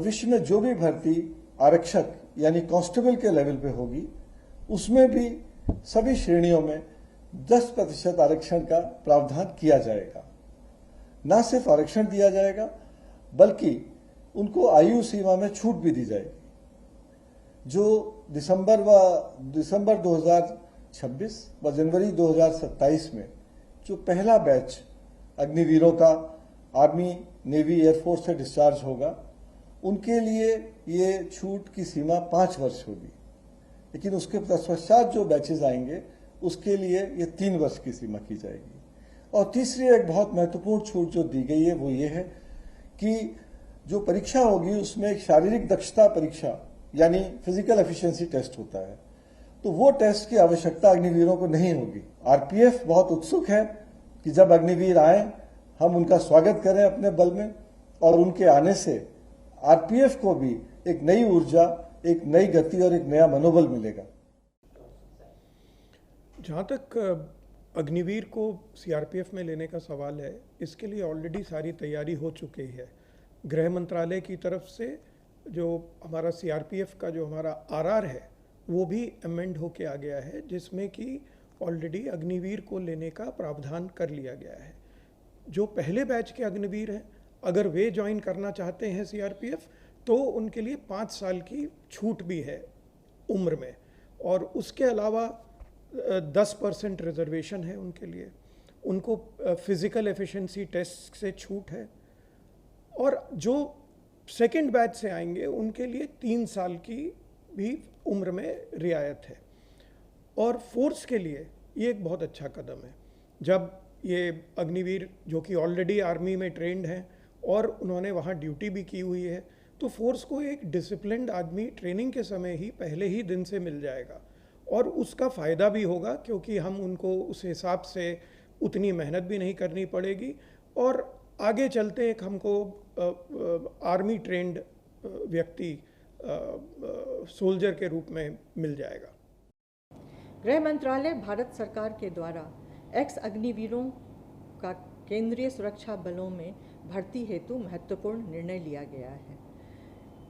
भविष्य में जो भी भर्ती आरक्षक यानी कांस्टेबल के लेवल पे होगी, उसमें भी सभी श्रेणियों में 10% आरक्षण का प्रावधान किया जाएगा। न सिर्फ आरक्षण दिया जाएगा, बल्कि उनको आयु सीमा में छूट भी दी जाएगी। जो दिसंबर 2026 व जनवरी 2027 में जो पहला बैच अग्निवीरों का आर्मी, नेवी, एयरफोर्स से डिस्चार्ज होगा, उनके लिए ये छूट की सीमा 5 वर्ष होगी। लेकिन उसके पश्चात जो बैचेज आएंगे उसके लिए ये 3 वर्ष की सीमा की जाएगी। और तीसरी एक बहुत महत्वपूर्ण छूट जो दी गई है वो ये है कि जो परीक्षा होगी उसमें एक शारीरिक दक्षता परीक्षा यानी फिजिकल एफिशिएंसी टेस्ट होता है, तो वो टेस्ट की आवश्यकता अग्निवीरों को नहीं होगी। आरपीएफ बहुत उत्सुक है कि जब अग्निवीर आए हम उनका स्वागत करें अपने बल में, और उनके आने से आरपीएफ को भी एक नई ऊर्जा, एक नई गति और एक नया मनोबल मिलेगा। जहाँ तक अग्निवीर को सीआरपीएफ में लेने का सवाल है, इसके लिए ऑलरेडी सारी तैयारी हो चुकी है। गृह मंत्रालय की तरफ से जो हमारा सीआरपीएफ का जो हमारा आरआर है वो भी अमेंड होके आ गया है, जिसमें कि ऑलरेडी अग्निवीर को लेने का प्रावधान कर लिया गया है। जो पहले बैच के अग्निवीर हैं, अगर वे ज्वाइन करना चाहते हैं सीआरपीएफ, तो उनके लिए 5 साल की छूट भी है उम्र में, और उसके अलावा 10% रिजर्वेशन है उनके लिए। उनको फिजिकल एफिशिएंसी टेस्ट से छूट है, और जो सेकेंड बैच से आएंगे उनके लिए 3 साल की भी उम्र में रियायत है। और फोर्स के लिए ये एक बहुत अच्छा कदम है। जब ये अग्निवीर जो कि ऑलरेडी आर्मी में ट्रेंड हैं और उन्होंने वहाँ ड्यूटी भी की हुई है, तो फोर्स को एक डिसिप्लिन्ड आदमी ट्रेनिंग के समय ही पहले ही दिन से मिल जाएगा, और उसका फ़ायदा भी होगा क्योंकि हम उनको उस हिसाब से उतनी मेहनत भी नहीं करनी पड़ेगी, और आगे चलते एक हमको आर्मी ट्रेंड व्यक्ति सोल्जर के रूप में मिल जाएगा। गृह मंत्रालय भारत सरकार के द्वारा एक्स अग्निवीरों का केंद्रीय सुरक्षा बलों में भर्ती हेतु महत्वपूर्ण निर्णय लिया गया है।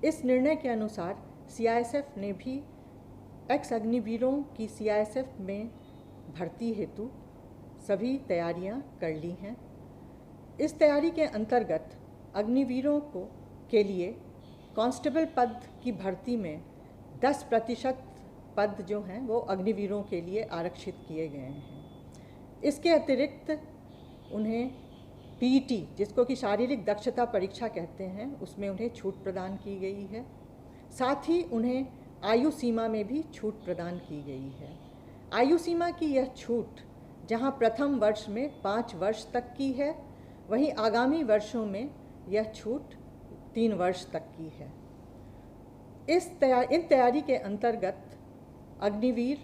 इस निर्णय के अनुसार सीआईएसएफ ने भी एक्स अग्निवीरों की सीआईएसएफ में भर्ती हेतु सभी तैयारियां कर ली हैं। इस तैयारी के अंतर्गत अग्निवीरों के लिए कांस्टेबल पद की भर्ती में 10% पद जो हैं वो अग्निवीरों के लिए आरक्षित किए गए हैं। इसके अतिरिक्त उन्हें पीईटी, जिसको कि शारीरिक दक्षता परीक्षा कहते हैं, उसमें उन्हें छूट प्रदान की गई है। साथ ही उन्हें आयु सीमा में भी छूट प्रदान की गई है। आयु सीमा की यह छूट जहां प्रथम वर्ष में 5 वर्ष तक की है, वहीं आगामी वर्षों में यह छूट 3 वर्ष तक की है। इन तैयारी के अंतर्गत अग्निवीर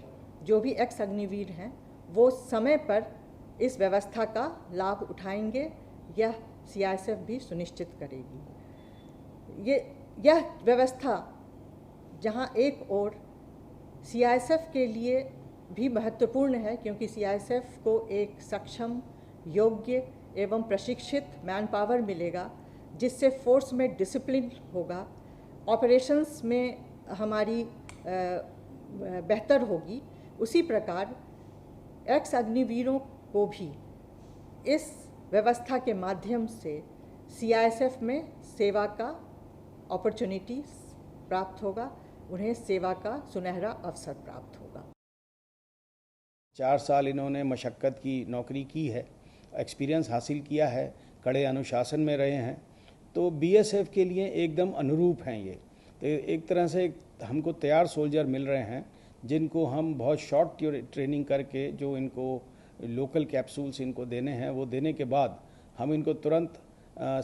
जो भी एक्स अग्निवीर हैं वो समय पर इस व्यवस्था का लाभ उठाएंगे, यह सीआईएसएफ भी सुनिश्चित करेगी। यह व्यवस्था जहां एक ओर सीआईएसएफ के लिए भी महत्वपूर्ण है, क्योंकि सीआईएसएफ को एक सक्षम, योग्य एवं प्रशिक्षित मैन पावर मिलेगा, जिससे फोर्स में डिसिप्लिन होगा, ऑपरेशंस में हमारी बेहतर होगी। उसी प्रकार एक्स अग्निवीरों को भी इस व्यवस्था के माध्यम से सीआईएसएफ में सेवा का अपॉर्चुनिटी प्राप्त होगा, उन्हें सेवा का सुनहरा अवसर प्राप्त होगा। 4 साल इन्होंने मशक्क़त की नौकरी की है, एक्सपीरियंस हासिल किया है, कड़े अनुशासन में रहे हैं, तो बीएसएफ के लिए एकदम अनुरूप हैं ये। तो एक तरह से हमको तैयार सोल्जर मिल रहे हैं, जिनको हम बहुत शॉर्ट ट्रेनिंग करके जो इनको लोकल कैप्सूल्स इनको देने हैं, वो देने के बाद हम इनको तुरंत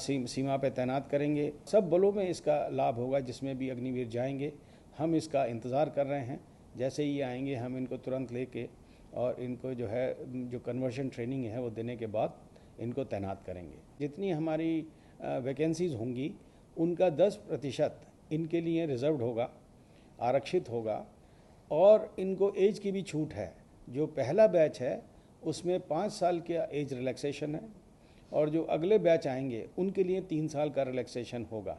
सीमा पे तैनात करेंगे। सब बलों में इसका लाभ होगा, जिसमें भी अग्निवीर जाएंगे। हम इसका इंतज़ार कर रहे हैं, जैसे ही आएंगे हम इनको तुरंत लेके और इनको जो है जो कन्वर्शन ट्रेनिंग है वो देने के बाद इनको तैनात करेंगे। जितनी हमारी वैकेंसीज़ होंगी उनका 10% इनके लिए रिजर्व्ड होगा, आरक्षित होगा, और इनको एज की भी छूट है। जो पहला बैच है उसमें 5 साल का एज रिलैक्सेशन है, और जो अगले बैच आएंगे उनके लिए 3 साल का रिलैक्सेशन होगा।